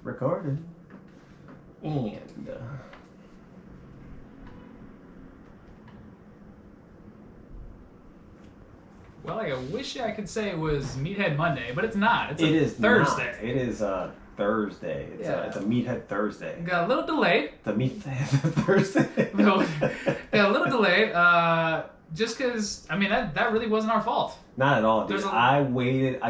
Recorded. And well, I wish I could say it was Meathead Monday, but it's not. it is Thursday. Not. It is Thursday. It's a Meathead Thursday. Got a little delayed. The Meathead Thursday. No, got a little delayed. Just because, I mean, that really wasn't our fault. Not at all, dude. There's a- I waited.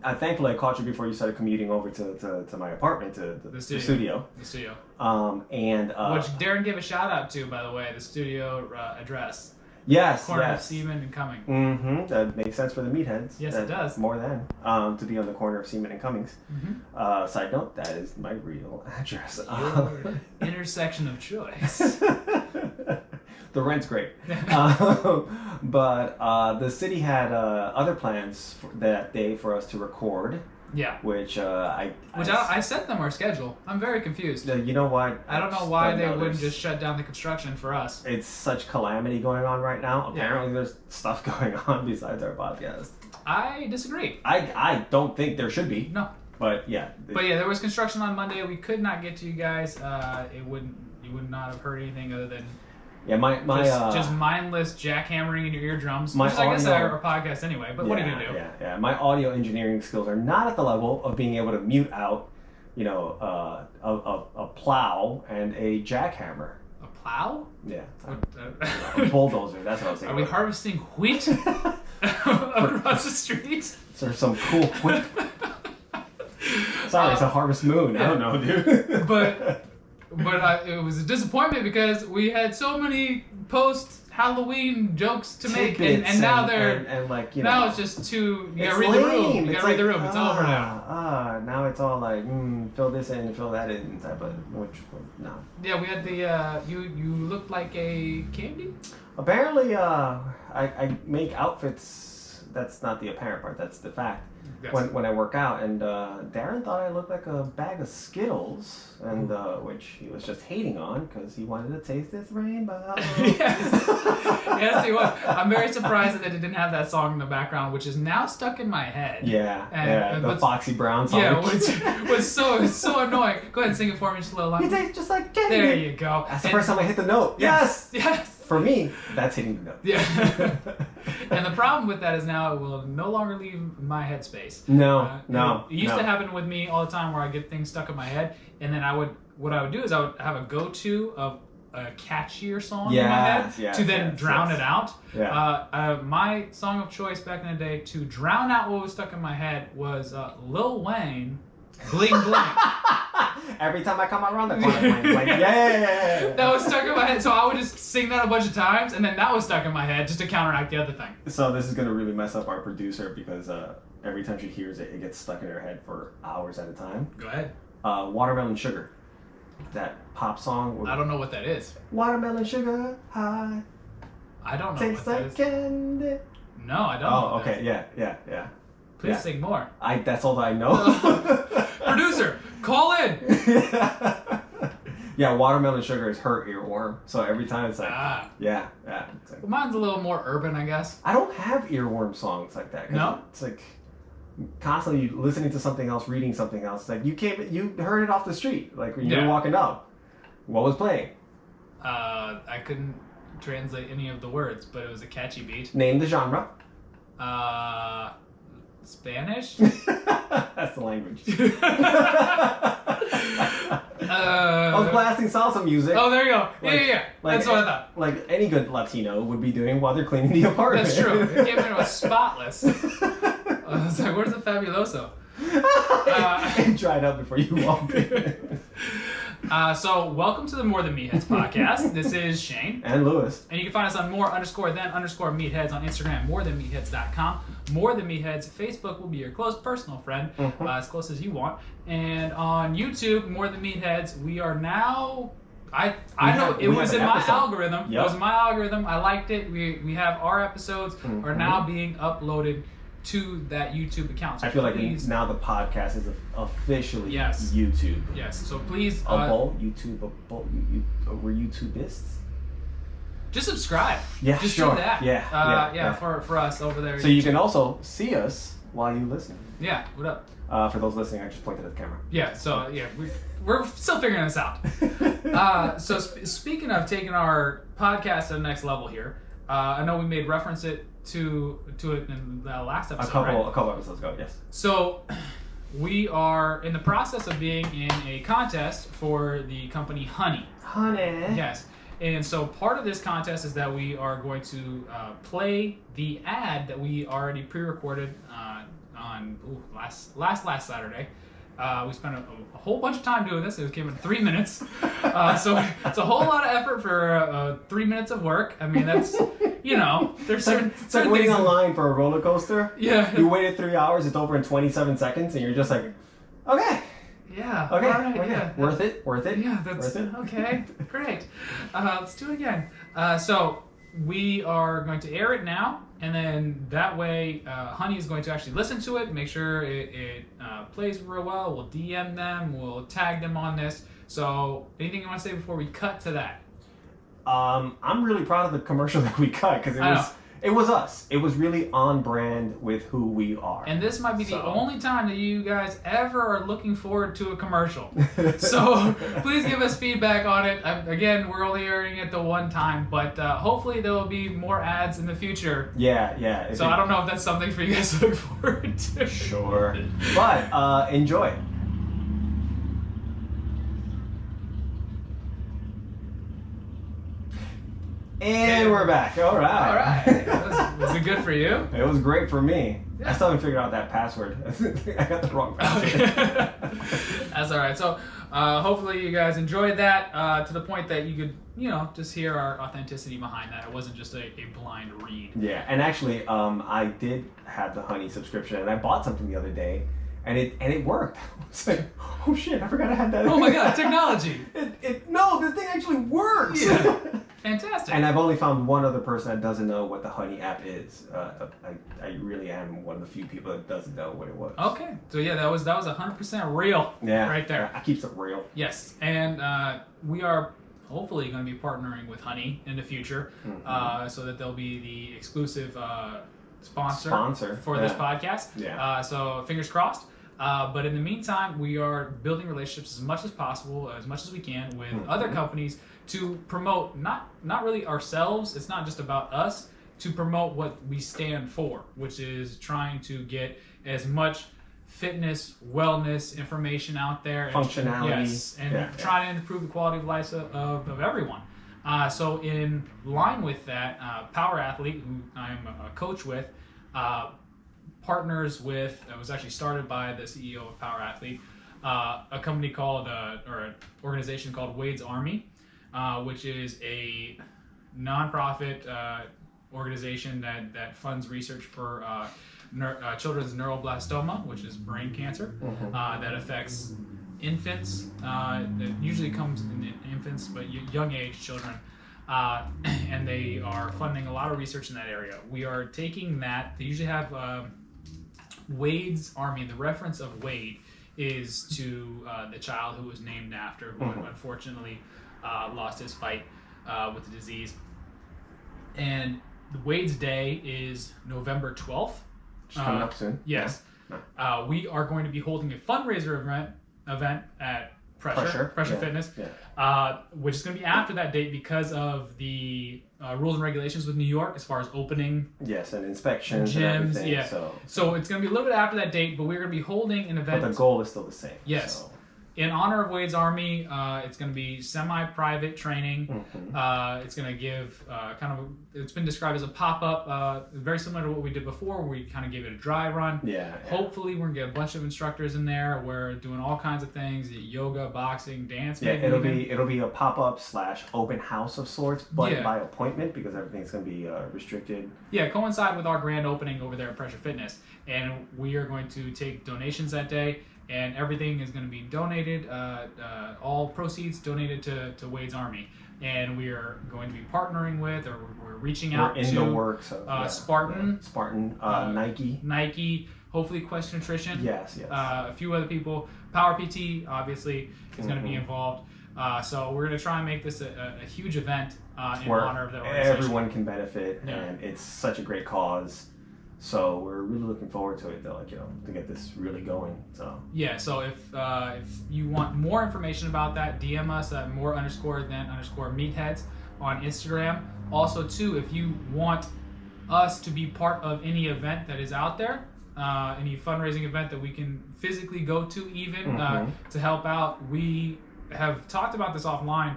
I thankfully I caught you before you started commuting over to my apartment, to the studio. The studio. Which Darren gave a shout out to, by the way, the studio address. Yes, Corner of yes. Seaman and Cumming. Mm-hmm. That makes sense for the meatheads. Yes, it does. More than to be on the corner of Seaman and Cummings. Mm-hmm. Side note: that is my real address. Your intersection of choice. The rent's great, but the city had other plans for that day for us to record. Yeah. Which I sent them our schedule. I'm very confused. You know what? I don't know why they wouldn't just shut down the construction for us. It's such calamity going on right now. Apparently, there's stuff going on besides our podcast. I disagree. I don't think there should be. No. But yeah. There was construction on Monday. We could not get to you guys. You would not have heard anything other than just mindless jackhammering in your eardrums. Which is, I guess, our podcast anyway. But what are you gonna do? Yeah. My audio engineering skills are not at the level of being able to mute out, a plow and a jackhammer. A plow? Yeah. A bulldozer. That's what I was thinking. Are we harvesting wheat across the street? There's some cool wheat. Sorry, it's a harvest moon. I don't know, dude. But it was a disappointment because we had so many post-Halloween jokes to make, and now now it's just too. You gotta read the room. You gotta read the room. It's over now. Now it's all like fill this in, fill that in type of no. Yeah, we had the you looked like a candy. Apparently, I make outfits. That's not the apparent part. That's the fact. Yes. When I work out, and Darren thought I looked like a bag of Skittles, and which he was just hating on because he wanted to taste this rainbow. Yes, he was. I'm very surprised that they didn't have that song in the background, which is now stuck in my head. Yeah, the Foxy Brown song. Yeah, which was so annoying. Go ahead and sing it for me, just a little louder. You taste just like candy. There you go. That's the first time I hit the note. Yes. For me, that's hitting the note. Yeah. And the problem with that is now it will no longer leave my headspace. No. It used to happen with me all the time where I get things stuck in my head, and then what I would do is I would have a go-to of a catchier song in my head to then drown it out. Yeah. My song of choice back in the day to drown out what was stuck in my head was Lil Wayne, Bling Bling. Every time I come around the corner, like, yeah. That was stuck in my head, so I would just sing that a bunch of times, and then that was stuck in my head just to counteract the other thing. So this is going to really mess up our producer because every time she hears it, it gets stuck in her head for hours at a time. Go ahead. Watermelon Sugar. That pop song. I don't know what that is. Watermelon Sugar High. I don't know Tastes what that like is. Candy. No, I don't know. Oh, okay, yeah. Please sing more. That's all that I know. Producer, call in. Yeah, Watermelon Sugar is her earworm. So every time it's like, yeah. It's like, Mine's a little more urban, I guess. I don't have earworm songs like that. No? It's like constantly listening to something else, reading something else. It's like you heard it off the street, like when you were walking up. What was playing? I couldn't translate any of the words, but it was a catchy beat. Name the genre. Spanish? That's the language. I was blasting salsa music. Oh, there you go. Yeah. That's what I thought. Like any good Latino would be doing while they're cleaning the apartment. That's true. It came in, it was spotless. I was like, where's the Fabuloso? It dried up before you walked in. So welcome to the More Than Meatheads podcast. This is Shane. And Lewis. And you can find us on more_than_meatheads on Instagram, morethanmeatheads.com. More Than Meatheads, Facebook will be your close personal friend, as close as you want. And on YouTube, More Than Meatheads, we are now... I know it was in my algorithm. Yep. It was my algorithm. I liked it. We have our episodes are now being uploaded to that YouTube account. So I feel like now the podcast is officially YouTube. Yes. So please... We're YouTubists? Just subscribe. Yeah, just sure. do that. Yeah. For us over there. So you can also see us while you listen. Yeah, what up? For those listening, I just pointed at the camera. Yeah, so yeah, we're still figuring this out. So speaking of taking our podcast to the next level here, I know we made reference to it in the last episode, A couple episodes ago, yes. So we are in the process of being in a contest for the company Honey. Honey. Yes. And so part of this contest is that we are going to play the ad that we already pre-recorded on last Saturday. We spent a whole bunch of time doing this. It came in 3 minutes. So it's a whole lot of effort for 3 minutes of work. I mean, that's, there's certain It's like waiting online for a roller coaster. Yeah. You waited 3 hours, it's over in 27 seconds, and you're just like, okay. Yeah. Okay. All right, okay. yeah. Worth it. Yeah, that's worth it. okay. Great. Let's do it again. So we are going to air it now, and then that way, Honey is going to actually listen to it, make sure it plays real well. We'll DM them, we'll tag them on this. So anything you want to say before we cut to that? I'm really proud of the commercial that we cut because it was us. It was really on brand with who we are. And this might be the only time that you guys ever are looking forward to a commercial. So please give us feedback on it. Again, we're only airing it the one time, but hopefully there will be more ads in the future. Yeah. So I don't know if that's something for you guys to look forward to. Sure. But enjoy. And we're back. All right. Was it good for you? It was great for me. Yeah. I still haven't figured out that password. I got the wrong password. That's all right. So hopefully you guys enjoyed that to the point that you could, just hear our authenticity behind that. It wasn't just a blind read. Yeah, and actually, I did have the Honey subscription, and I bought something the other day, and it worked. It's like, oh shit, I forgot I had that. Oh my god, technology! No, this thing actually works. Yeah. Fantastic. And I've only found one other person that doesn't know what the Honey app is. I really am one of the few people that doesn't know what it was. Okay, so yeah, that was 100% real. Yeah, right there. I keep it real. Yes, and we are hopefully going to be partnering with Honey in the future, so that they'll be the exclusive sponsor for this podcast. Yeah. So fingers crossed. But in the meantime, we are building relationships as much as possible, as much as we can, with other companies to promote not really ourselves. It's not just about us. To promote what we stand for, which is trying to get as much fitness, wellness information out there, functionality, and trying to improve the quality of life of everyone. So in line with that, Power Athlete, who I am a coach with, partners with, it was actually started by the CEO of Power Athlete, a company called, or an organization called Wade's Army, which is a nonprofit organization that funds research for children's neuroblastoma, which is brain cancer, that affects infants. That usually comes in infants, but young age children. And they are funding a lot of research in that area. We are taking that. They usually have Wade's Army. The reference of Wade is to the child who was named after, who unfortunately lost his fight with the disease. And Wade's Day is November 12th. Just coming up soon. Yes. Yeah. We are going to be holding a fundraiser event at Pressure Fitness, which is going to be after that date because of the rules and regulations with New York as far as opening. Yes, and inspections gyms, and everything. Yeah. So it's going to be a little bit after that date, but we're going to be holding an event. But the goal is still the same. Yes. So. In honor of Wade's Army, it's going to be semi-private training. It's going to give it's been described as a pop-up, very similar to what we did before, where we kind of gave it a dry run. Yeah. Hopefully, we're going to get a bunch of instructors in there. We're doing all kinds of things: yoga, boxing, dance. Yeah, it'll be a pop-up / open house of sorts, but by appointment because everything's going to be restricted. Yeah, coincide with our grand opening over there at Pressure Fitness, and we are going to take donations that day. And everything is going to be donated, all proceeds donated to Wade's Army. And we are going to be partnering with, or we're reaching out to the works of, Spartan, Nike, hopefully Quest Nutrition. Yes. A few other people. Power PT, obviously, is going to be involved. So we're going to try and make this a huge event in honor of the organization. Everyone can benefit, and it's such a great cause. So we're really looking forward to it, though, to get this really going. So yeah, so if you want more information about that, DM us at more_than_meatheads on Instagram. Also, too, if you want us to be part of any event that is out there, any fundraising event that we can physically go to, even to help out, we have talked about this offline.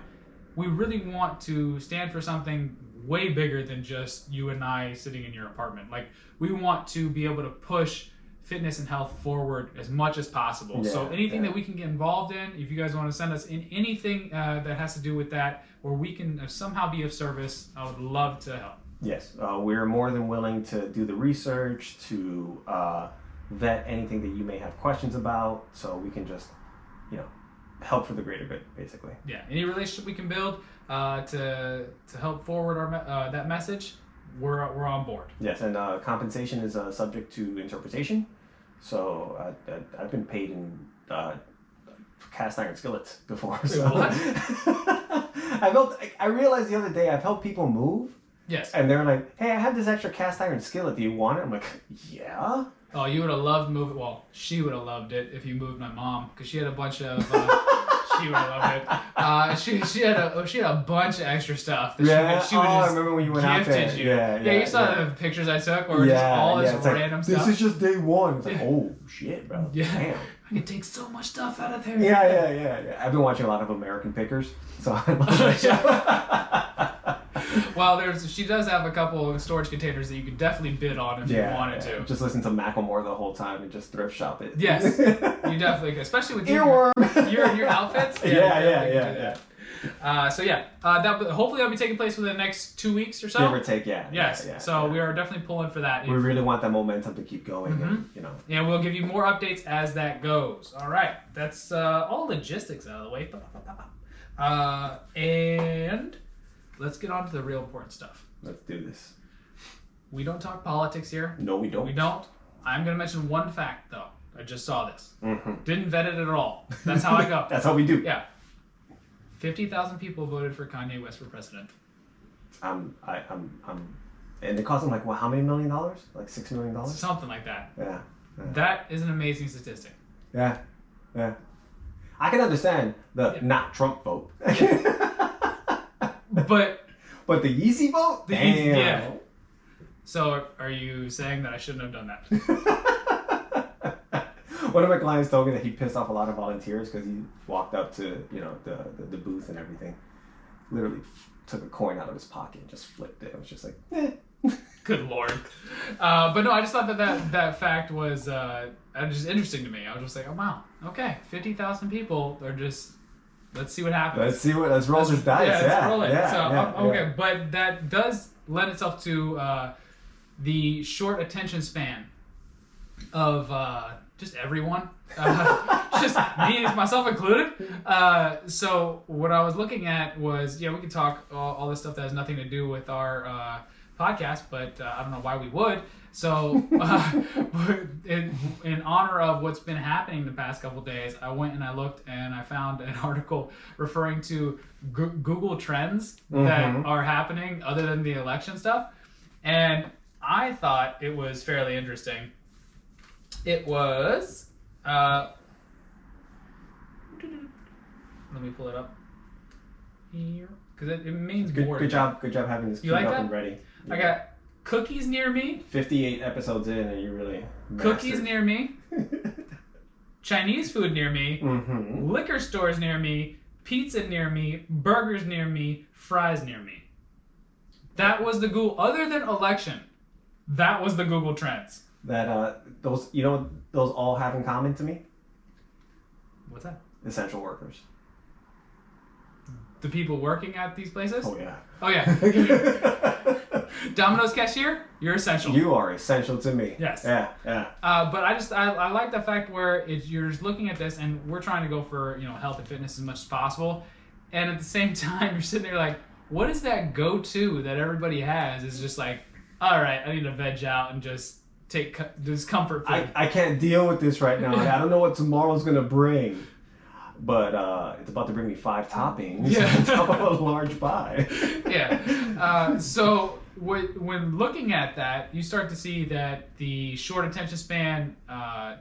We really want to stand for something way bigger than just you and I sitting in your apartment. Like, we want to be able to push fitness and health forward as much as possible. So anything that we can get involved in, if you guys want to send us in anything that has to do with that, where we can somehow be of service, I would love to help. Yes, we're more than willing to do the research, to vet anything that you may have questions about, so we can just, help for the greater good, basically. Yeah, any relationship we can build to help forward our that message, we're on board. Yes, and compensation is subject to interpretation. So I've been paid in cast iron skillets before. So. What? I realized the other day I've helped people move. Yes. And they're like, "Hey, I have this extra cast iron skillet. Do you want it?" I'm like, "Yeah." Oh, you would have loved moving. Well, she would have loved it if you moved my mom, because she had a bunch of. She would have loved it. She had a bunch of extra stuff. That she would I remember when you went out there. You. Yeah, you saw the pictures I took, or just all this random stuff. This is just day one. It's like, oh shit, bro. Yeah. Damn. I can take so much stuff out of there. Yeah. I've been watching a lot of American Pickers, so I love that show. Well, she does have a couple of storage containers that you could definitely bid on if you wanted to. Just listen to Macklemore the whole time and just thrift shop it. Yes, you definitely could, especially with your outfits. Yeah. Hopefully that'll be taking place within the next 2 weeks or so. Give or take, yeah. Yes. We are definitely pulling for that. We really want that momentum to keep going, and And we'll give you more updates as that goes. All right, that's all logistics out of the way. And let's get on to the real important stuff. Let's do this. We don't talk politics here. No, we don't. We don't. I'm going to mention one fact, though. I just saw this. Mm-hmm. Didn't vet it at all. That's how I go. That's how we do. Yeah. 50,000 people voted for Kanye West for president. And it cost him like how many $1 million? Like $6 million? Something like that. Yeah. That is an amazing statistic. Yeah. I can understand the not Trump vote. But the Yeezy vote? Damn. Yeah. So are you saying that I shouldn't have done that? One of my clients told me that he pissed off a lot of volunteers because he walked up to the booth and everything, literally took a coin out of his pocket and just flipped it. I was just like, eh. Good Lord. But no, I just thought that fact was just interesting to me. I was just like, oh wow, okay, 50,000 people are just. Let's see what happens. Let's roll this dice. Let's roll it. Okay, but that does lend itself to the short attention span of just everyone, just me, myself included. So what I was looking at was, we could talk all this stuff that has nothing to do with our podcast, but I don't know why we would. So in honor of what's been happening the past couple of days, I went and I looked and I found an article referring to Google Trends that are happening other than the election stuff. And I thought it was fairly interesting. It was... let me pull it up here. Because it means more. Good job having this queued up and ready. I got cookies near me. 58 episodes in and you really mastered. Cookies near me. Chinese food near me. Liquor stores near me. Pizza near me. Burgers near me. Fries near me. That was the Google... Other than election, that was the Google Trends. That, those all have in common to me? What's that? Essential workers. The people working at these places? Oh, yeah. Oh, yeah. Domino's cashier, you're essential. You are essential to me. Yes. Yeah. But I like the fact where you're just looking at this, and we're trying to go for health and fitness as much as possible, and at the same time you're sitting there like, what is that go-to that everybody has? Is just like, all right, I need to veg out and just take this comfort food. I can't deal with this right now. I don't know what tomorrow's gonna bring. But it's about to bring me 5 toppings on top of a large pie. So when looking at that, you start to see that the short attention span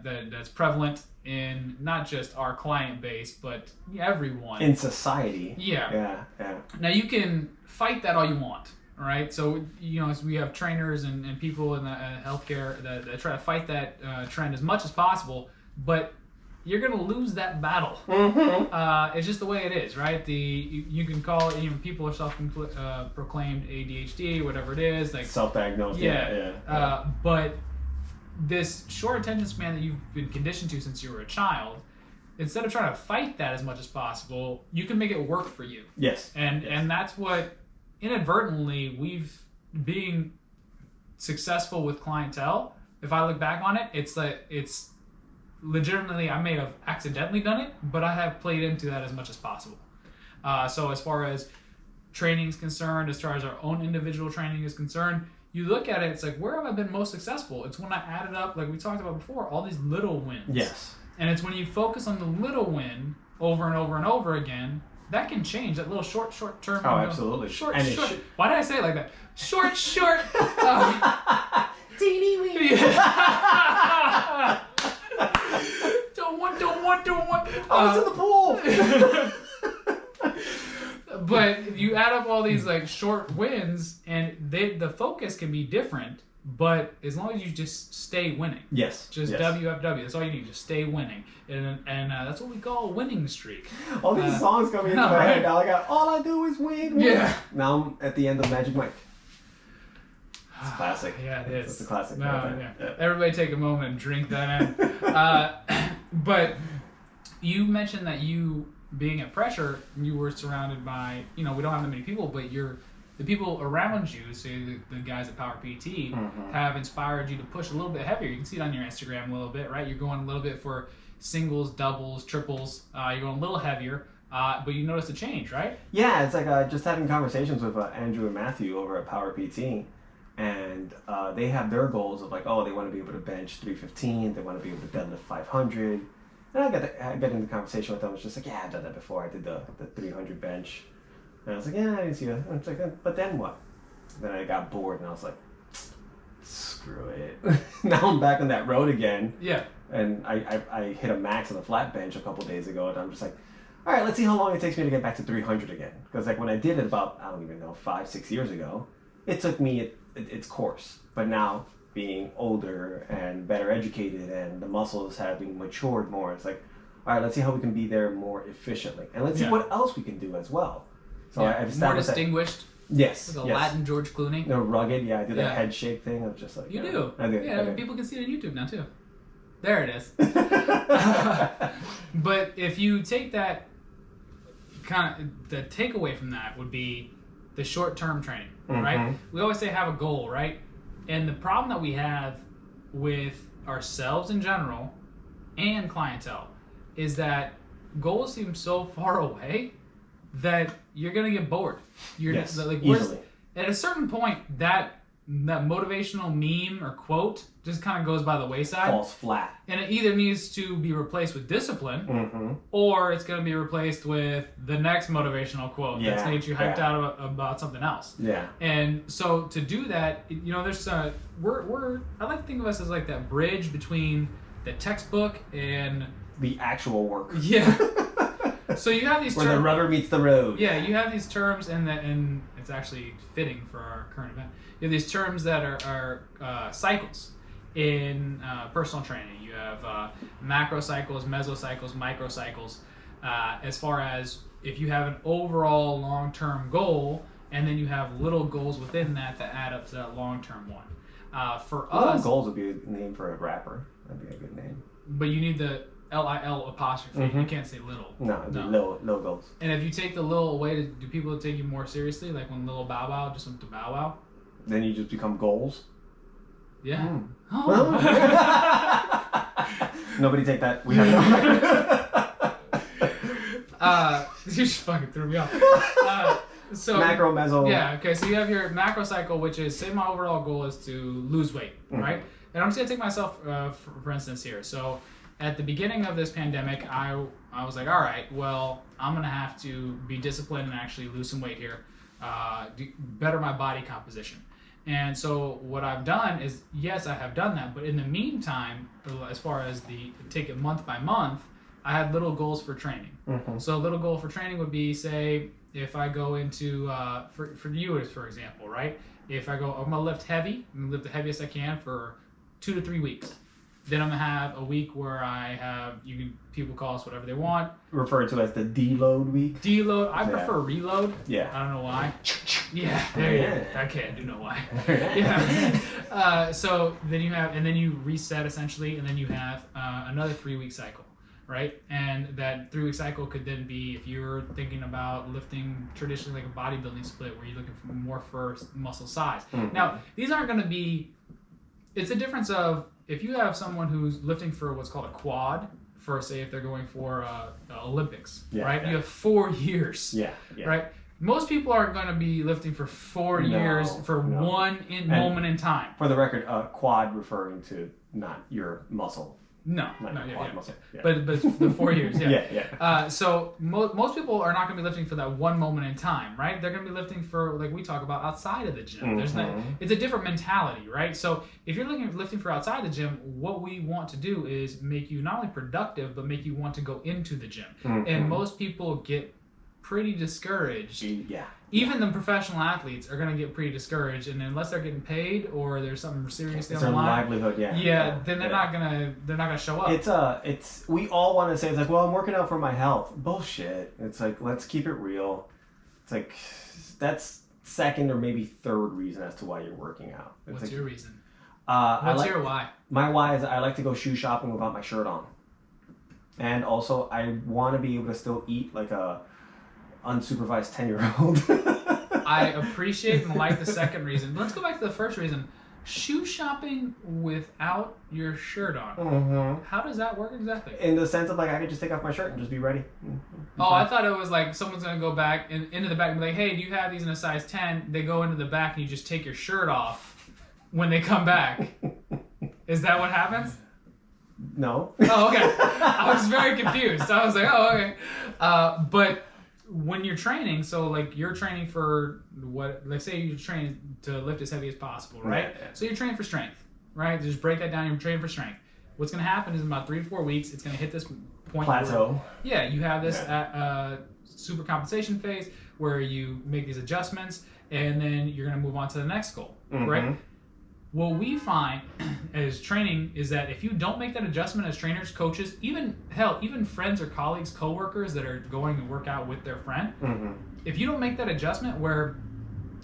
that's prevalent in not just our client base, but everyone in society. Yeah. Yeah. Now you can fight that all you want, all right? So as we have trainers and people in the healthcare that try to fight that trend as much as possible, but you're gonna lose that battle. Mm-hmm. It's just the way it is, right? You can call it, people are self-proclaimed ADHD, whatever it is, like self-diagnosed. Yeah. But this short attention span that you've been conditioned to since you were a child, instead of trying to fight that as much as possible, you can make it work for you. Yes. And that's what inadvertently being successful with clientele. If I look back on it, it's legitimately, I may have accidentally done it, but I have played into that as much as possible. So as far as training is concerned, as far as our own individual training is concerned, you look at it, it's like, where have I been most successful? It's when I added up, like we talked about before, all these little wins. Yes. And it's when you focus on the little win over and over and over again, that can change. That little short term. Oh, absolutely. Short. Should... Why did I say it like that? Short. Teeny weeny. Don't want. I was in the pool. But you add up all these like short wins, and the focus can be different. But as long as you just stay winning, yes, just WFW. That's all you need. Just stay winning, and that's what we call a winning streak. All these songs coming into my head now. All I do is win. Yeah. Now I'm at the end of Magic Mike. It's a classic. Yeah, it is. It's a classic. No, right yeah. Everybody take a moment and drink that in. But you mentioned that you being at Pressure, you were surrounded by, we don't have that many people, but the people around you, say the guys at Power PT, have inspired you to push a little bit heavier. You can see it on your Instagram a little bit, right? You're going a little bit for singles, doubles, triples. You're going a little heavier, but you noticed a change, right? Yeah, it's like just having conversations with Andrew and Matthew over at Power PT, and they have their goals of like, they want to be able to bench 315, they want to be able to deadlift 500. And I get into conversation with them. It's just like, I've done that before. I did the 300 bench. And I was like, I didn't see that. It's like, but then what? Then I got bored and I was like, screw it. Now I'm back on that road again. Yeah. And I hit a max on the flat bench a couple days ago, and I'm just like, all right, let's see how long it takes me to get back to 300 again. Because like when I did it about, I don't even know, 5-6 years ago, it took me its course. But now, being older and better educated and the muscles having matured more, it's like, all right, let's see how we can be there more efficiently. And let's see what else we can do as well. So I've established more distinguished. Yes. Like a Latin George Clooney. No, rugged. Yeah, I do that head shake thing. I'm just like... You do. I do. Yeah, people can see it on YouTube now, too. There it is. But if you take that the takeaway from that would be the short-term training, right? We always say have a goal, right? And the problem that we have with ourselves in general and clientele is that goals seem so far away that you're gonna get bored. Easily. At a certain point, that motivational meme or quote just kind of goes by the wayside. Falls flat. And it either needs to be replaced with discipline, or it's going to be replaced with the next motivational quote that's going to get you hyped out about something else. Yeah. And so to do that, there's I like to think of us as like that bridge between the textbook and the actual work. Yeah. So you have these terms where the rubber meets the road. Yeah, you have these terms, and it's actually fitting for our current event. You have these terms that are cycles in personal training. You have macro cycles, mesocycles, microcycles. As far as if you have an overall long-term goal, and then you have little goals within that add up to that long-term one. For us, little goals would be a name for a rapper. That'd be a good name. But you need the LIL apostrophe. You can't say little. No, little goals. And if you take the little away, do people take you more seriously? Like when Lil Bow Wow just went to Bow Wow? Then you just become goals? Yeah. Oh. Nobody take that. We have you just fucking threw me off. So macro, meso. Yeah, okay, so you have your macro cycle, which is, say my overall goal is to lose weight, right? And I'm just going to take myself, for instance, here. So at the beginning of this pandemic, I was like, all right, well, I'm going to have to be disciplined and actually lose some weight here, better my body composition. And so what I've done is, yes, I have done that, but in the meantime, as far as take it month by month, I had little goals for training. Mm-hmm. So a little goal for training would be, say, if I go into, for you, for example, right? If I go, I'm going to lift heavy, I'm going to lift the heaviest I can for 2 to 3 weeks. Then I'm going to have a week where I have, people call us whatever they want. Referred to as the deload week. Deload. I prefer reload. Yeah. I don't know why. Yeah, there you go. Okay, I do know why. Yeah. So then you have, and then you reset essentially, and then you have another 3-week cycle, right? And that 3-week cycle could then be, if you're thinking about lifting traditionally like a bodybuilding split, where you're looking for more for muscle size. Mm-hmm. Now, these aren't going to be. It's a difference of, if you have someone who's lifting for what's called a quad, for say if they're going for Olympics, right? You have 4 years, right? Most people aren't going to be lifting for 4 years for one moment in time. For the record, quad referring to not your muscle. No, muscle. Yeah. But the 4 years, yeah. So most people are not going to be lifting for that one moment in time, right? They're going to be lifting for, like we talk about, outside of the gym. Mm-hmm. It's a different mentality, right? So if you're lifting for outside the gym, what we want to do is make you not only productive, but make you want to go into the gym. Mm-hmm. And most people get pretty discouraged. Yeah. Even the professional athletes are going to get pretty discouraged, and unless they're getting paid or there's something seriously on the line, livelihood, then they're not gonna show up. It's we all want to say, it's like, well, I'm working out for my health. Bullshit. It's like, let's keep it real. It's like, that's second or maybe third reason as to why you're working out. What's your reason? What's your why? My why is I like to go shoe shopping without my shirt on, and also I want to be able to still eat like a unsupervised 10-year-old. I appreciate and like the second reason. Let's go back to the first reason. Shoe shopping without your shirt on. Mm-hmm. How does that work exactly? In the sense of, like, I could just take off my shirt and just be ready. I thought it was like someone's going to go back into the back and be like, hey, do you have these in a size 10? They go into the back and you just take your shirt off when they come back. Is that what happens? No. Oh, okay. I was very confused. I was like, oh, okay. But when you're training, so like you're training for what, let's say you're training to lift as heavy as possible, right? Yeah. So you're training for strength, right? Just break that down, you're training for strength. What's going to happen is in about 3 to 4 weeks, it's going to hit this point plateau. Where, you have this super compensation phase where you make these adjustments, and then you're going to move on to the next goal, right? What we find as training is that if you don't make that adjustment as trainers, coaches, even friends or colleagues, coworkers that are going to work out with their friend, if you don't make that adjustment where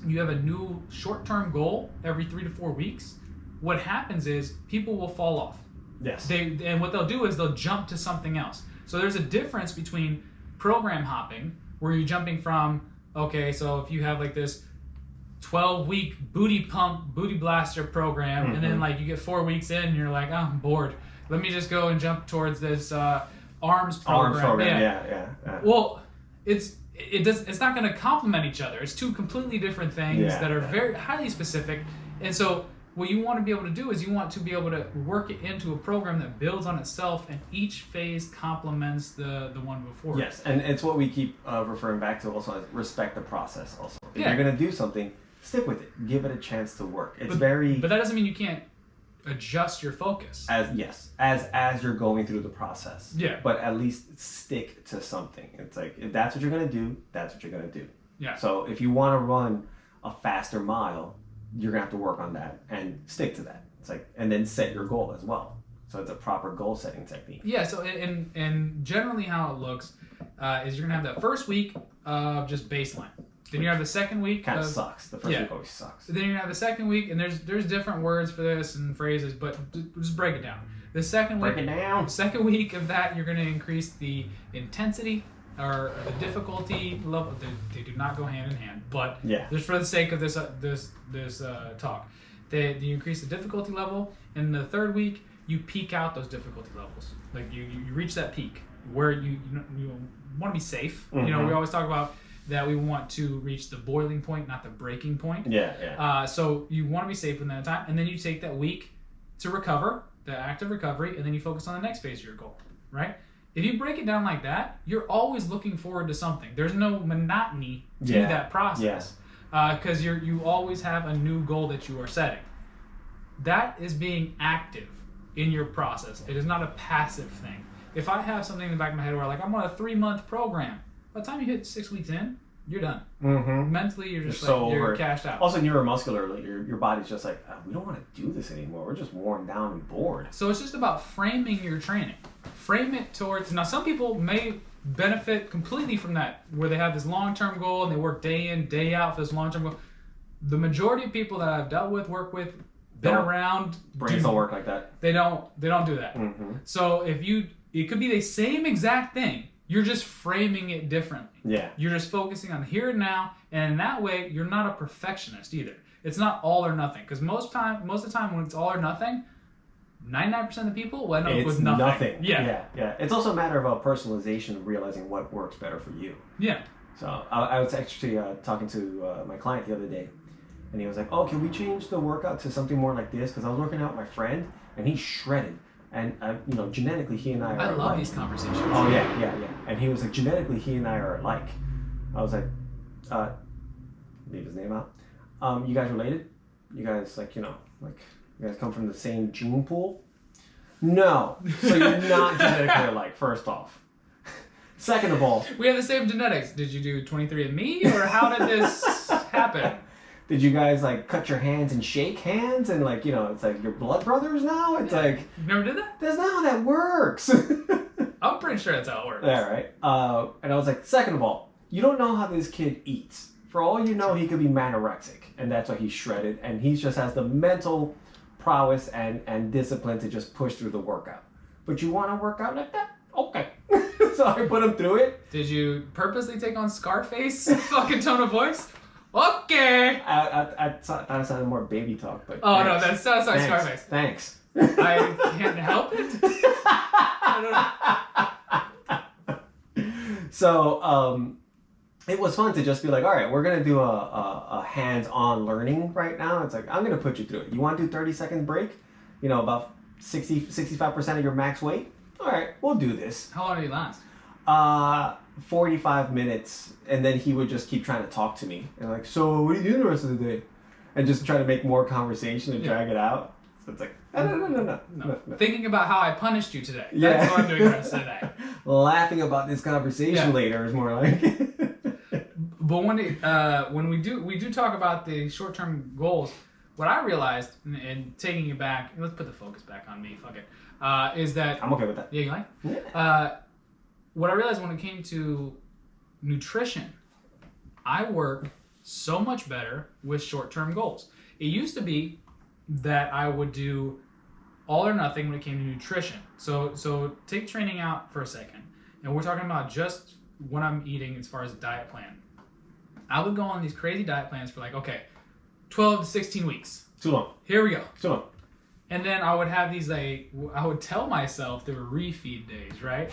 you have a new short-term goal every 3 to 4 weeks, what happens is people will fall off. Yes. And what they'll do is they'll jump to something else. So there's a difference between program hopping, where you're jumping from, okay, so if you have like this 12-week booty blaster program, and then like you get 4 weeks in and you're like, oh, I'm bored, let me just go and jump towards this arms program. Yeah. Well, it's not going to complement each other. It's two completely different things that are very highly specific. And so what you want to be able to do is you want to be able to work it into a program that builds on itself, and each phase complements the one before. Yes, and it's what we keep referring back to also, as respect the process also. If you're going to do something, stick with it. Give it a chance to work. But that doesn't mean you can't adjust your focus. As you're going through the process. Yeah. But at least stick to something. It's like, if that's what you're going to do, that's what you're going to do. Yeah. So if you want to run a faster mile, you're going to have to work on that and stick to that. It's like, and then set your goal as well. So it's a proper goal setting technique. Yeah, so and generally how it looks is you're going to have that first week of just baseline. Then you have the second week. Kind of sucks. The first week always sucks. Then you have the second week, and there's different words for this and phrases, but just break it down. The second week, second week of that, you're going to increase the intensity or the difficulty level. They do not go hand in hand, but just for the sake of this talk, you increase the difficulty level. And the third week, you peak out those difficulty levels. Like you reach that peak where you want to be safe. We always talk about that we want to reach the boiling point, not the breaking point. So you want to be safe in that time, and then you take that week to recover, the active recovery, and then you focus on the next phase of your goal, right? If you break it down like that, you're always looking forward to something. There's no monotony to that process. because you always have a new goal that you are setting. That is being active in your process. It is not a passive thing. If I have something in the back of my head where like I'm on a 3-month program, by the time you hit 6 weeks in, you're done. Mm-hmm. Mentally, you're just you're cashed out. Also, neuromuscularly, your body's just like, we don't want to do this anymore. We're just worn down and bored. So it's just about framing your training. Frame it towards. Now, some people may benefit completely from that, where they have this long-term goal and they work day in, day out for this long-term goal. The majority of people that I've dealt with, work with, been around, brains don't work like that. They don't do that. Mm-hmm. So it could be the same exact thing. You're just framing it differently. Yeah. You're just focusing on here and now, and in that way, you're not a perfectionist either. It's not all or nothing, because most of the time when it's all or nothing, 99% of the people will end up with nothing. Yeah. It's also a matter of personalization, realizing what works better for you. Yeah. So I was actually talking to my client the other day, and he was like, "Oh, can we change the workout to something more like this?" Because I was working out with my friend, and he's shredded. And, genetically, he and I are alike. I love these conversations. Oh, yeah. And he was like, genetically, he and I are alike. I was like, leave his name out. You guys related? You guys, you guys come from the same gene pool? No. So you're not genetically alike, first off. Second of all... We have the same genetics. Did you do 23andMe, or how did this happen? Did you guys cut your hands and shake hands and it's like you're blood brothers now? It's like you never did that? That's not how that works. I'm pretty sure that's how it works. Yeah, right. And I was like, second of all, you don't know how this kid eats. For all you know, he could be manorexic, and that's why he's shredded, and he just has the mental prowess and discipline to just push through the workout. But you want to work out like that? Okay. So I put him through it. Did you purposely take on Scarface fucking tone of voice? Okay. I thought it sounded more baby talk, but no, that's not Scarface. Thanks. I can't help it. So it was fun to just be like, all right, we're gonna do a hands-on learning right now. It's like, I'm gonna put you through it. You want to do 30-second break? About 65% of your max weight. All right, we'll do this. How long did he last? 45 minutes, and then he would just keep trying to talk to me and so what do you do the rest of the day, and just try to make more conversation and drag it out. So it's like no. Thinking about how I punished you today. That's what I'm doing the rest of the day. Laughing about this conversation later is more like. But when we do talk about the short-term goals, what I realized, and taking it back, let's put the focus back on me, fuck it, is that I'm okay with that. Yeah, you like? Yeah. What I realized when it came to nutrition, I work so much better with short-term goals. It used to be that I would do all or nothing when it came to nutrition. So take training out for a second, and we're talking about just what I'm eating as far as a diet plan. I would go on these crazy diet plans for 12 to 16 weeks. Too long. Here we go. Too long. And then I would have these, I would tell myself they were refeed days, right?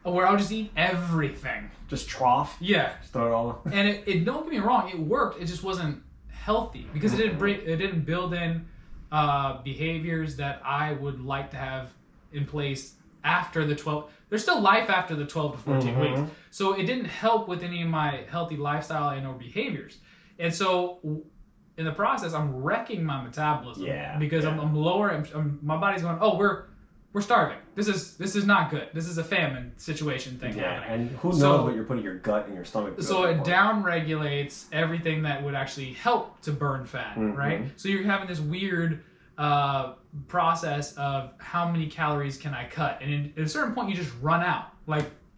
Where I'll just eat everything. Just trough? Yeah. Just throw it all. And it don't get me wrong, it worked. It just wasn't healthy because it didn't build in behaviors that I would like to have in place after the 12. There's still life after the 12 to 14 weeks. So it didn't help with any of my healthy lifestyle and or behaviors. And so in the process, I'm wrecking my metabolism because I'm lower. My body's going, oh, we're starving. This is not good. This is a famine situation thing happening. And who knows what you're putting your gut and your stomach through. So it down regulates everything that would actually help to burn fat, right? So you're having this weird process of how many calories can I cut, and at a certain point you just run out.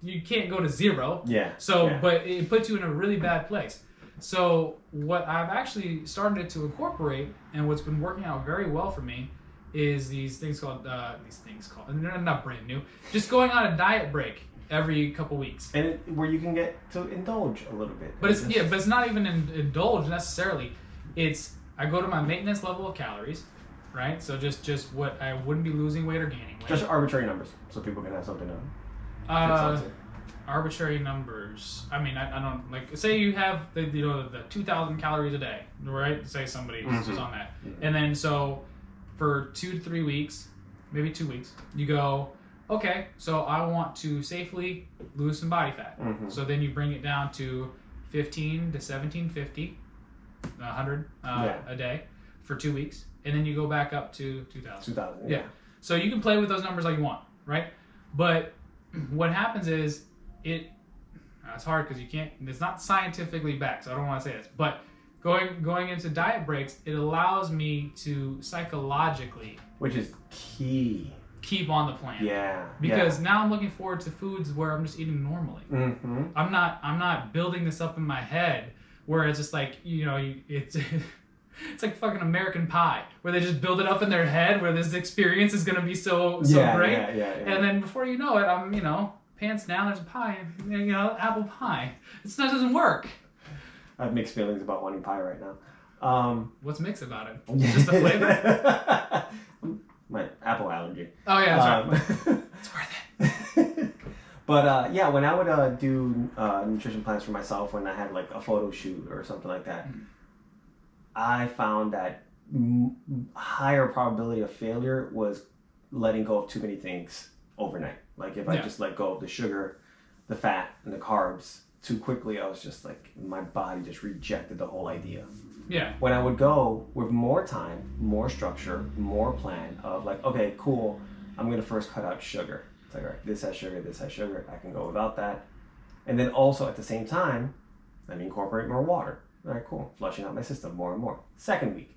You can't go to zero. But it puts you in a really bad place. So what I've actually started to incorporate, and what's been working out very well for me, is these things called, and they're not brand new, just going on a diet break every couple weeks. And where you can get to indulge a little bit. But it's not even indulge necessarily. I go to my maintenance level of calories, right? So just what I wouldn't be losing weight or gaining weight. Just arbitrary numbers, so people can have something to arbitrary numbers. I mean, I don't say you have the 2,000 calories a day, right? Say somebody is just on that, and then so for 2 to 3 weeks, maybe 2 weeks, you go, okay, so I want to safely lose some body fat. So then you bring it down to 15 to 1750, 100 a day for 2 weeks, and then you go back up to 2,000. 2,000. Yeah. So you can play with those numbers all you want, right? But what happens is it's hard because you can't. It's not scientifically backed, so I don't want to say this. But going into diet breaks, it allows me to psychologically, which is key, keep on the plan. Yeah. Because now I'm looking forward to foods where I'm just eating normally. Mm-hmm. I'm not building this up in my head where it's just like, it's it's like fucking American Pie, where they just build it up in their head where this experience is gonna be so great. Yeah. And then before you know it, I'm pants down, there's a pie, apple pie. That doesn't work. I have mixed feelings about wanting pie right now. What's mixed about it? Just the flavor? My apple allergy. Oh yeah, that's right. It's worth it. But when I would do nutrition plans for myself when I had like a photo shoot or something like that, I found that higher probability of failure was letting go of too many things overnight. Like if I just let go of the sugar, the fat, and the carbs too quickly, I was just like, my body just rejected the whole idea. Yeah. When I would go with more time, more structure, more plan of like, okay, cool, I'm going to first cut out sugar. It's like, all right, this has sugar, I can go without that. And then also at the same time, let me incorporate more water. All right, cool, flushing out my system more and more. Second week,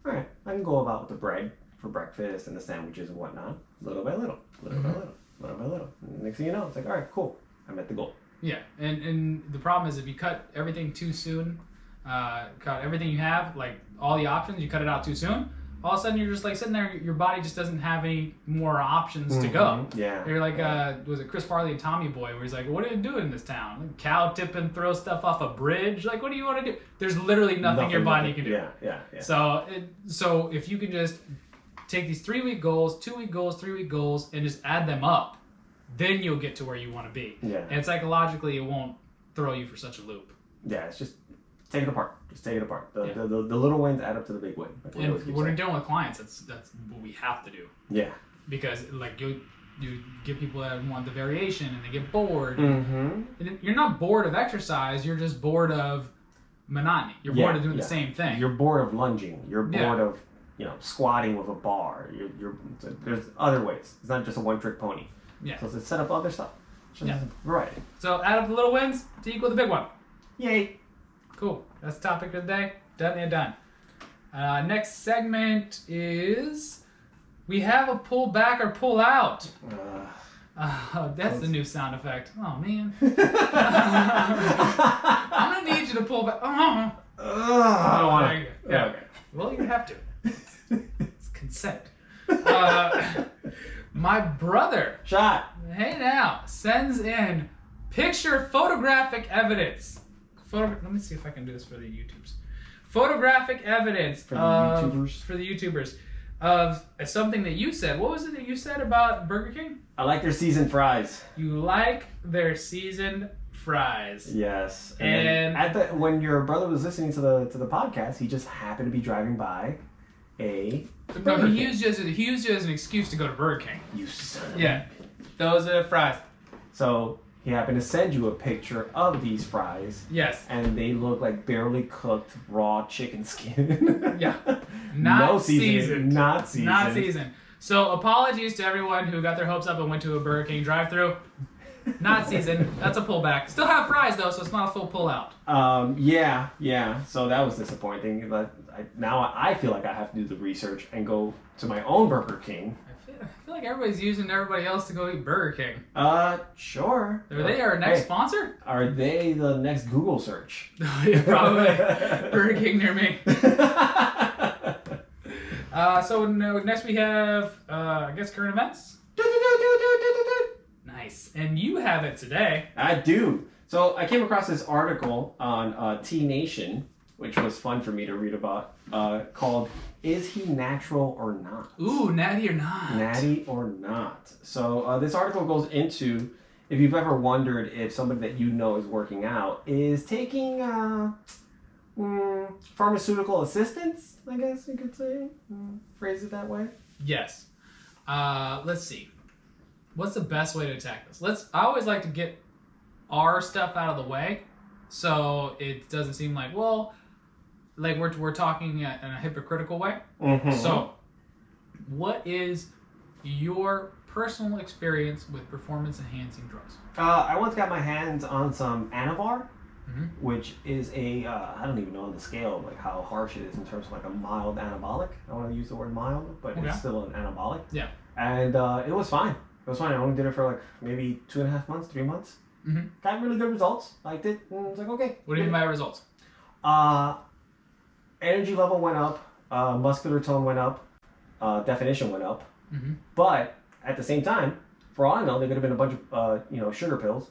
all right, I can go about with the bread for breakfast and the sandwiches and whatnot, little by little. And next thing you know, it's like, all right, cool, I met the goal. Yeah, and the problem is if you cut everything too soon, cut everything you have, like all the options, you cut it out too soon, all of a sudden you're just like sitting there, your body just doesn't have any more options to go. Yeah. You're like, was it Chris Farley and Tommy Boy, where he's like, what are you doing in this town? Like, cow tipping, throw stuff off a bridge? Like, what do you want to do? There's literally nothing your body can do. Yeah. So if you can just take these 3-week goals, 2-week goals, 3-week goals, and just add them up, then you'll get to where you want to be. Yeah. And psychologically, it won't throw you for such a loop. Yeah, it's just take it apart. Just take it apart. The little wins add up to the big win. Like and when you're dealing with clients, that's what we have to do. Yeah. Because like you get people that want the variation and they get bored. Mm-hmm. And you're not bored of exercise. You're just bored of monotony. You're bored of doing the same thing. You're bored of lunging. You're bored of squatting with a bar. There's other ways. It's not just a one-trick pony. Yeah. So let's set up other stuff. Variety. So add up the little wins to equal the big one. Yay. Cool. That's the topic of the day. Done and done. Next segment is we have a pull back or pull out. That's the new sound effect. Oh man. I'm gonna need you to pull back. I don't want to. Yeah. Okay. Well, you have to. It's consent. My brother. Shot. Hey now, sends in photographic evidence. Let me see if I can do this for the YouTubers. Photographic evidence for the YouTubers of something that you said. What was it that you said about Burger King? I like their seasoned fries. You like their seasoned fries. Yes. And when your brother was listening to the podcast, he just happened to be driving by he used you as an excuse to go to Burger King. You son of a... Those are the fries. So he happened to send you a picture of these fries. Yes. And they look like barely cooked raw chicken skin. Yeah. Not seasoned. So apologies to everyone who got their hopes up and went to a Burger King drive-thru. Not seasoned. That's a pullback. Still have fries though, so it's not a full pull-out. Yeah. So that was disappointing. But now I feel like I have to do the research and go to my own Burger King. I feel like everybody's using everybody else to go eat Burger King. Sure. Are they our next sponsor? Are they the next Google search? Yeah, probably. Burger King near me. So next we have, I guess, current events. Nice. And you have it today. I do. So I came across this article on T Nation, which was fun for me to read about, called "Is He Natural or Not?" Ooh, natty or not? Natty or not. So this article goes into if you've ever wondered if somebody that you know is working out is taking pharmaceutical assistance, I guess you could say. Phrase it that way. Yes. Let's see. What's the best way to attack this? I always like to get our stuff out of the way so it doesn't seem like, well, like we're talking in a hypocritical way. So, what is your personal experience with performance-enhancing drugs? I once got my hands on some Anavar, which is a I don't even know on the scale like how harsh it is in terms of like a mild anabolic. I want to use the word mild, but it's still an anabolic. Yeah. And it was fine. It was fine. I only did it for like maybe 2.5 months, 3 months. Got really good results. Liked it. And I was like, okay. What do you mean by results? Energy level went up. Muscular tone went up. Definition went up. But at the same time, for all I know, there could have been a bunch of sugar pills,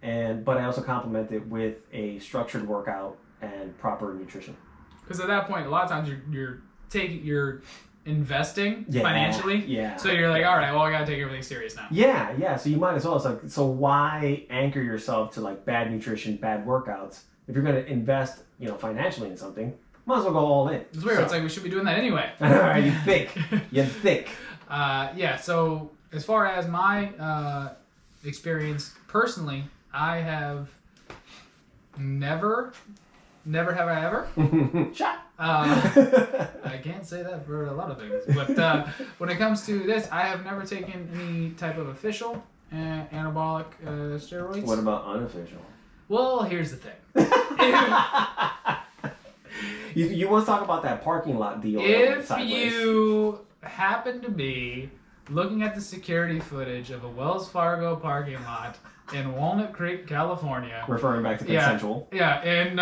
but I also complemented with a structured workout and proper nutrition. Because at that point, a lot of times you're investing financially. Yeah. So you're like, all right, well, I gotta take everything serious now. Yeah. So you might as well. It's like, so why anchor yourself to like bad nutrition, bad workouts if you're gonna invest, financially in something? Might as well go all in. It's weird. So. It's like we should be doing that anyway. You think? You think? Yeah. So as far as my experience personally, I have never have I ever. Shot. I can't say that for a lot of things, but when it comes to this, I have never taken any type of official anabolic steroids. What about unofficial? Well, here's the thing. You want to talk about that parking lot deal? If you happen to be looking at the security footage of a Wells Fargo parking lot in Walnut Creek, California. Referring back to consensual. Yeah, in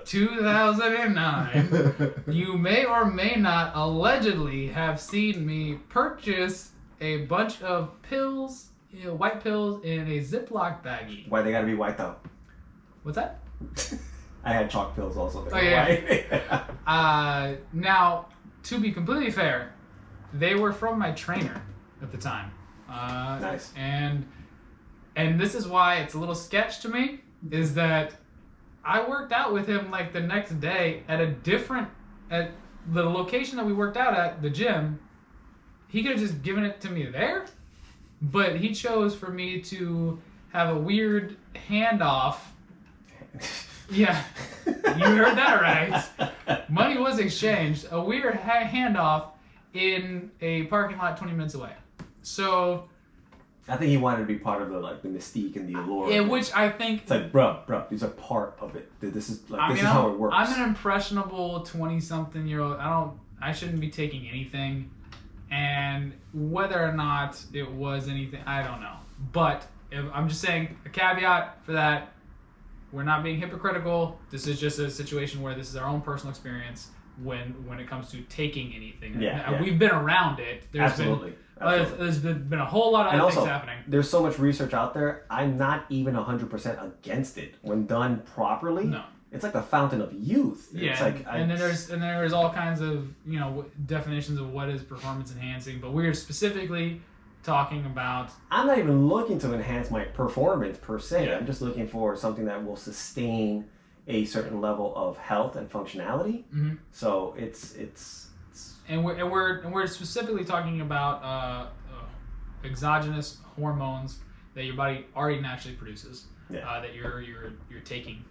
2009, you may or may not allegedly have seen me purchase a bunch of pills, white pills, in a Ziploc baggie. Why they gotta be white though? What's that? I had chalk pills also. Oh, yeah. Now, to be completely fair, they were from my trainer at the time. Nice. And this is why it's a little sketch to me, is that I worked out with him like the next day at at the location that we worked out at, the gym. He could have just given it to me there, but he chose for me to have a weird handoff. Yeah, you heard that right. Money was exchanged. A weird handoff in a parking lot 20 minutes away. So I think he wanted to be part of the mystique and the allure. Yeah, which I think it's like, bro, these are part of it. This is how it works. I'm an impressionable 20-something-year-old. I shouldn't be taking anything, and whether or not it was anything, I don't know. But I'm just saying a caveat for that. We're not being hypocritical. This is just a situation where this is our own personal experience when it comes to taking anything. Yeah. We've been around it. Absolutely. There's been a whole lot of other things happening. There's so much research out there. I'm not even 100% against it when done properly. No. It's like the fountain of youth. Yeah, it's like, and then there's all kinds of definitions of what is performance enhancing, but we're specifically talking about. I'm not even looking to enhance my performance per se. Yeah. I'm just looking for something that will sustain a certain level of health and functionality. Mm-hmm. So it's and we're specifically talking about exogenous hormones that your body already naturally produces. That you're taking.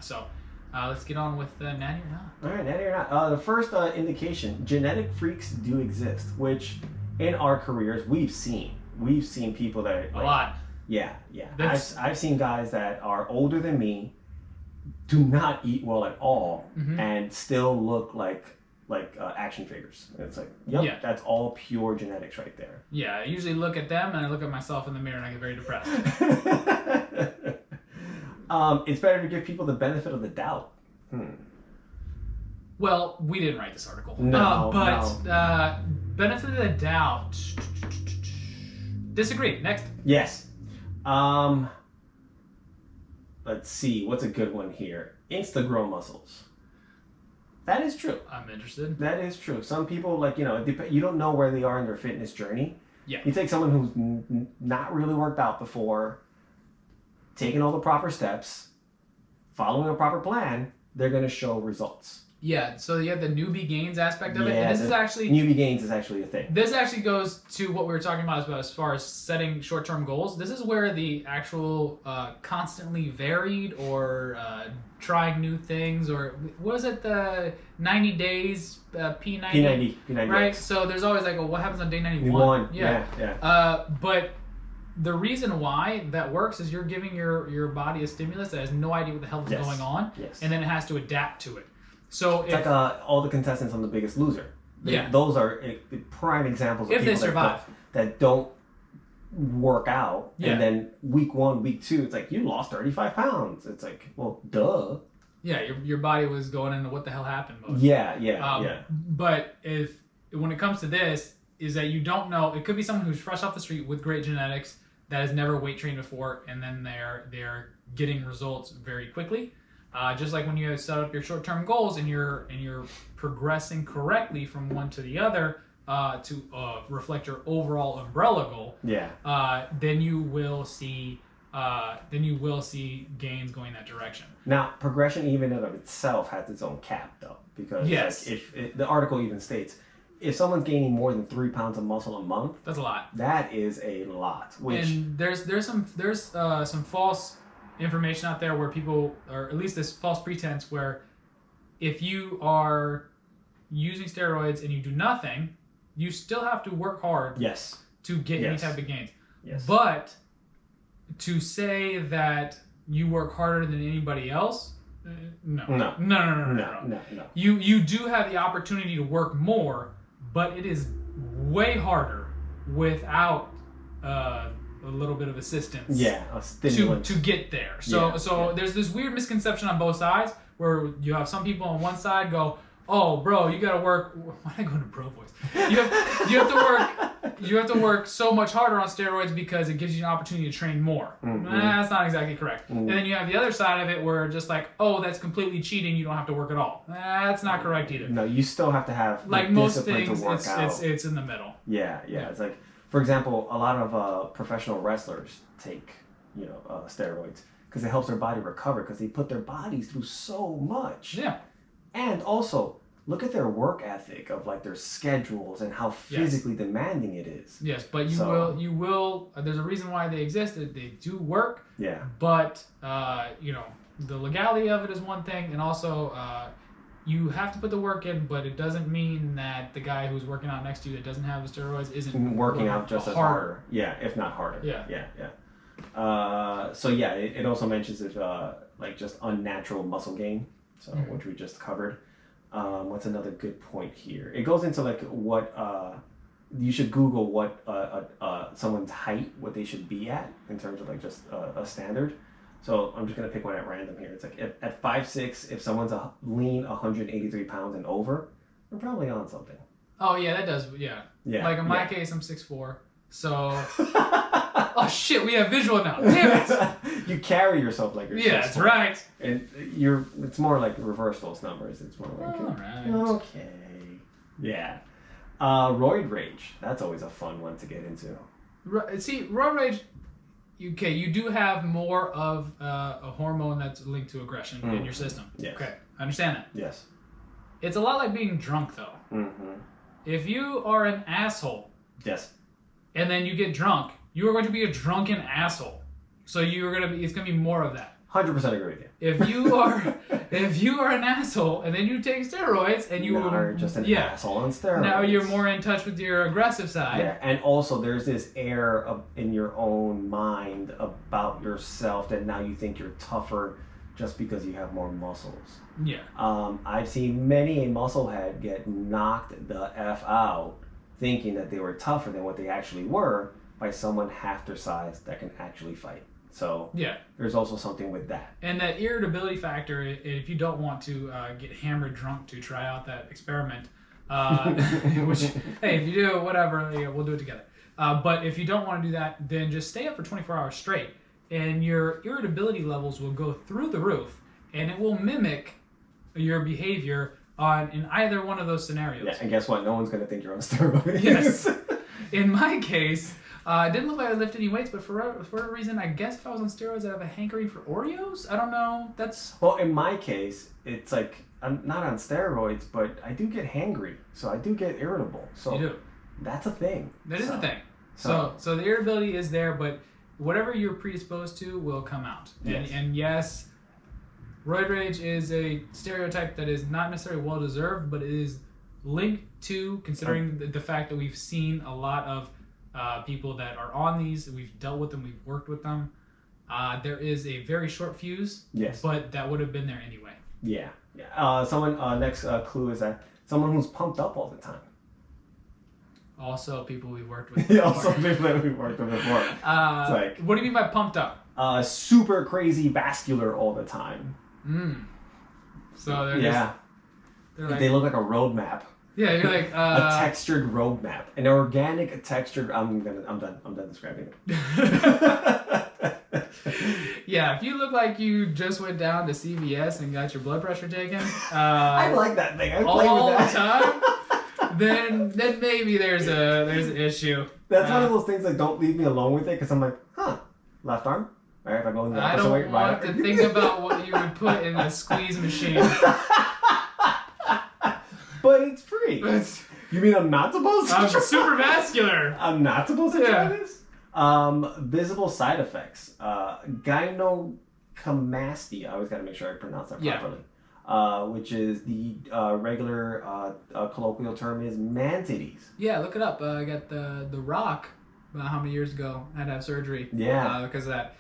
So let's get on with natty or not. All right, natty or not. The first indication: genetic freaks do exist, which in our careers we've seen people that a lot. Yeah. I've seen guys that are older than me, do not eat well at all, and still look like action figures. And it's like, that's all pure genetics right there. Yeah, I usually look at them and I look at myself in the mirror and I get very depressed. It's better to give people the benefit of the doubt. Well, we didn't write this article. No. Benefit of the doubt. Disagree. Next. Yes. Let's see. What's a good one here? Insta-grow muscles. That is true. I'm interested. That is true. Some people, you don't know where they are in their fitness journey. Yeah. You take someone who's not really worked out before, taking all the proper steps, following a proper plan, they're going to show results. Yeah, so you have the newbie gains aspect of it. Yeah, And this is actually newbie gains is actually a thing. This actually goes to what we were talking about as far as setting short-term goals. This is where the actual constantly varied or trying new things, or what is it, the 90 days, P90? P90. Right? So there's always like, what happens on day 91? Yeah. But the reason why that works is you're giving your body a stimulus that has no idea what the hell is going on, and then it has to adapt to it. So it's like all the contestants on The Biggest Loser. Those are the prime examples of if people they survive. that don't work out, and then week 1, week 2, it's like, you lost 35 pounds. It's like, well, duh. Yeah, your body was going into what the hell happened mode. Yeah. But when it comes to this, is that you don't know. It could be someone who's fresh off the street with great genetics that has never weight trained before, and then they're getting results very quickly. Just like when you set up your short-term goals and you're progressing correctly from one to the other to reflect your overall umbrella goal. Then you will see gains going that direction. Now, progression even in of itself has its own cap, though, because if the article even states, if someone's gaining more than 3 pounds of muscle a month, that's a lot. That is a lot. And there's some false information out there where people, or at least this false pretense, where if you are using steroids and you do nothing, you still have to work hard to get any type of gains. But to say that you work harder than anybody else, no. You do have the opportunity to work more, but it is way harder without a little bit of assistance to get there. So there's this weird misconception on both sides where you have some people on one side go, oh, bro, you gotta work. Why am I going to bro voice? You have to work so much harder on steroids because it gives you an opportunity to train more. That's not exactly correct. And then you have the other side of it where just like, oh, that's completely cheating. You don't have to work at all. That's not correct either. No, you still have to have like most things. It's in the middle. Yeah. It's like, for example, a lot of professional wrestlers take steroids because it helps their body recover because they put their bodies through so much. And also, look at their work ethic of like their schedules and how physically demanding it is. Yes, but you will. There's a reason why they exist. They do work. But the legality of it is one thing, and also you have to put the work in. But it doesn't mean that the guy who's working out next to you that doesn't have the steroids isn't working out just as harder. Yeah, if not harder. Yeah. It also mentions like just unnatural muscle gain. So which we just covered. What's another good point here? It goes into like what you should Google what someone's height, what they should be at in terms of like just a standard. So I'm just gonna pick one at random here. It's like at 5'6", if someone's lean 183 pounds and over, they're probably on something. Oh yeah, that does. Yeah. Like in my case, I'm 6'4". So, oh shit, we have visual now. Damn it! You carry yourself like you're 6'4". That's right. And it's more like reverse those numbers. It's more like okay. Yeah. Roid rage. That's always a fun one to get into. See, roid rage. Okay, you do have more of a hormone that's linked to aggression in your system. Yes. Okay, I understand that. Yes. It's a lot like being drunk, though. If you are an asshole. Yes. And then you get drunk, you are going to be a drunken asshole. So it's gonna be more of that. 100% agree with you. If you are an asshole and then you take steroids and you are just an asshole on steroids. Now you're more in touch with your aggressive side. Yeah, and also there's this air in your own mind about yourself that now you think you're tougher just because you have more muscles. Yeah. I've seen many a musclehead get knocked the F out thinking that they were tougher than what they actually were by someone half their size that can actually fight. So there's also something with that. And that irritability factor, if you don't want to get hammered drunk to try out that experiment, which, hey, if you do, whatever, we'll do it together. But if you don't want to do that, then just stay up for 24 hours straight. And your irritability levels will go through the roof, and it will mimic your behavior in either one of those scenarios. Yeah, and guess what? No one's going to think you're on steroids. Yes. In my case, It didn't look like I lifted any weights, but for a reason, I guess if I was on steroids, I'd have a hankering for Oreos. I don't know. Well, in my case, it's like I'm not on steroids, but I do get hangry, so I do get irritable. So you do. That's a thing. That is a thing. So the irritability is there, but whatever you're predisposed to will come out. Yes. And yes, roid rage is a stereotype that is not necessarily well deserved, but it is linked to, considering the fact that we've seen a lot of people that are on these, we've dealt with them, we've worked with them. There is a very short fuse, yes, but that would have been there anyway. Yeah. Next clue is that someone who's pumped up all the time. Also, people we've worked with. Also, people that we've worked with before. It's like, what do you mean by pumped up? Super crazy vascular all the time. So they're like, they look like a road map. Yeah, you're like a textured road map, an organic textured. I'm done describing it. Yeah, if you look like you just went down to CVS and got your blood pressure taken, I like that thing. I play all with that the time. Then maybe there's an issue. That's one of those things like don't leave me alone with it because I'm like, left arm. All right, if I go in the opposite way, right. I don't want to think about what you would put in a squeeze machine. But it's free. You mean I'm not supposed to? I'm super vascular. I'm not supposed to try this? Visible side effects. Gynecomastia. I always got to make sure I pronounce that properly. Which is the regular colloquial term is man-titties. Yeah, look it up. I got the Rock. How many years ago I had to have surgery? Yeah. Because of that.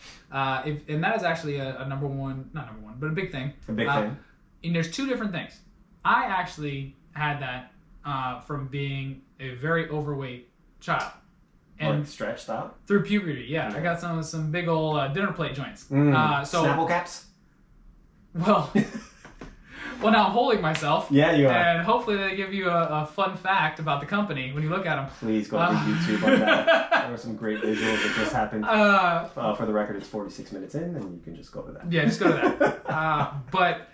And that is actually a not number one, but a big thing. A big thing. And there's two different things. I actually had that from being a very overweight child. And stretched out? Through puberty, yeah. I got some big old dinner plate joints. So Snapple caps? Well... Well, now I'm holding myself. Yeah, you are. And hopefully they give you a fun fact about the company when you look at them. Please go to YouTube on that. There were some great visuals that just happened. For the record, it's 46 minutes in, and you can just go to that. Yeah, just go to that. But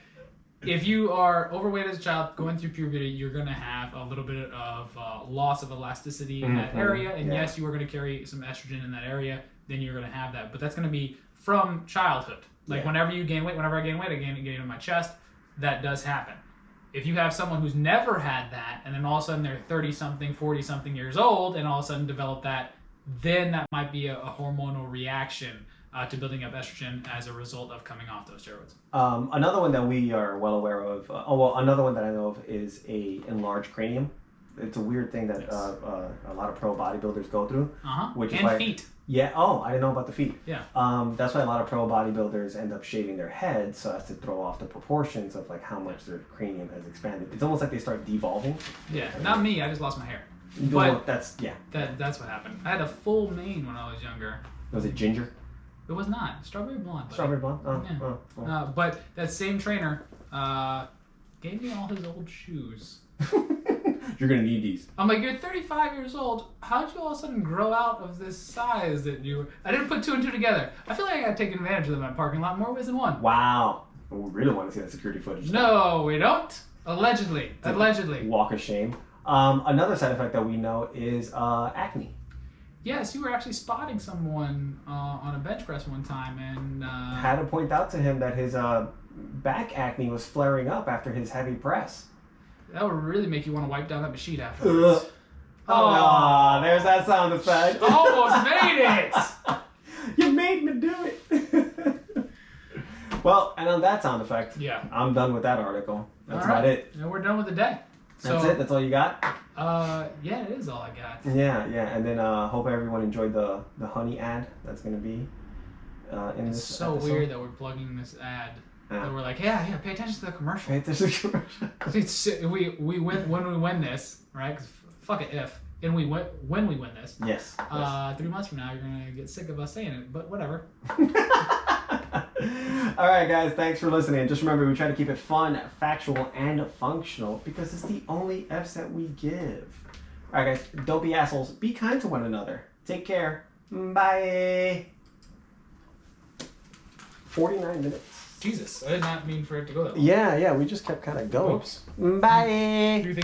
if you are overweight as a child going through puberty, you're going to have a little bit of loss of elasticity in that area. And yes, you are going to carry some estrogen in that area. Then you're going to have that. But that's going to be from childhood. Like whenever you gain weight, whenever I gain weight, I gain it in my chest. That does happen. If you have someone who's never had that, and then all of a sudden they're 30-something, 40-something years old, and all of a sudden develop that, then that might be a hormonal reaction to building up estrogen as a result of coming off those steroids. Another one that we are well aware of, another one that I know of is a enlarged cranium. It's a weird thing that a lot of pro bodybuilders go through. Which is why, feet. Yeah. Oh, I didn't know about the feet. Yeah. That's why a lot of pro bodybuilders end up shaving their heads so as to throw off the proportions of like how much their cranium has expanded. It's almost like they start devolving. Yeah. Not me. I just lost my hair. But that's what happened. I had a full mane when I was younger. Was it ginger? It was not. Strawberry blonde. Strawberry blonde? Yeah. But that same trainer gave me all his old shoes. You're going to need these. I'm like, you're 35 years old. How'd you all of a sudden grow out of this size that you... I didn't put two and two together. I feel like I got to take advantage of them in my parking lot more ways than one. Wow. We really want to see that security footage. No, we don't. Allegedly. Allegedly. Walk of shame. Another side effect that we know is acne. Yes, you were actually spotting someone on a bench press one time and... had to point out to him that his back acne was flaring up after his heavy press. That would really make you want to wipe down that machine afterwards. Oh, there's that sound effect. Almost made it! You made me do it. Well, and on that sound effect, I'm done with that article. That's about it. And we're done with the day. That's it? That's all you got? Yeah, it is all I got. Yeah. And then hope everyone enjoyed the honey ad that's going to be in this It's so episode. weird that we're plugging this ad. And we're like, yeah, pay attention to the commercial. Pay attention to the commercial. We win when we win this, right? Because fuck it, if. And when we win this. Yes. 3 months from now, you're going to get sick of us saying it, but whatever. All right, guys, thanks for listening. Just remember, we try to keep it fun, factual, and functional because it's the only F's that we give. All right, guys, don't be assholes. Be kind to one another. Take care. Bye. 49 minutes. Jesus, I did not mean for it to go that long. Yeah, we just kept kind of going. Oops. Bye. Do you think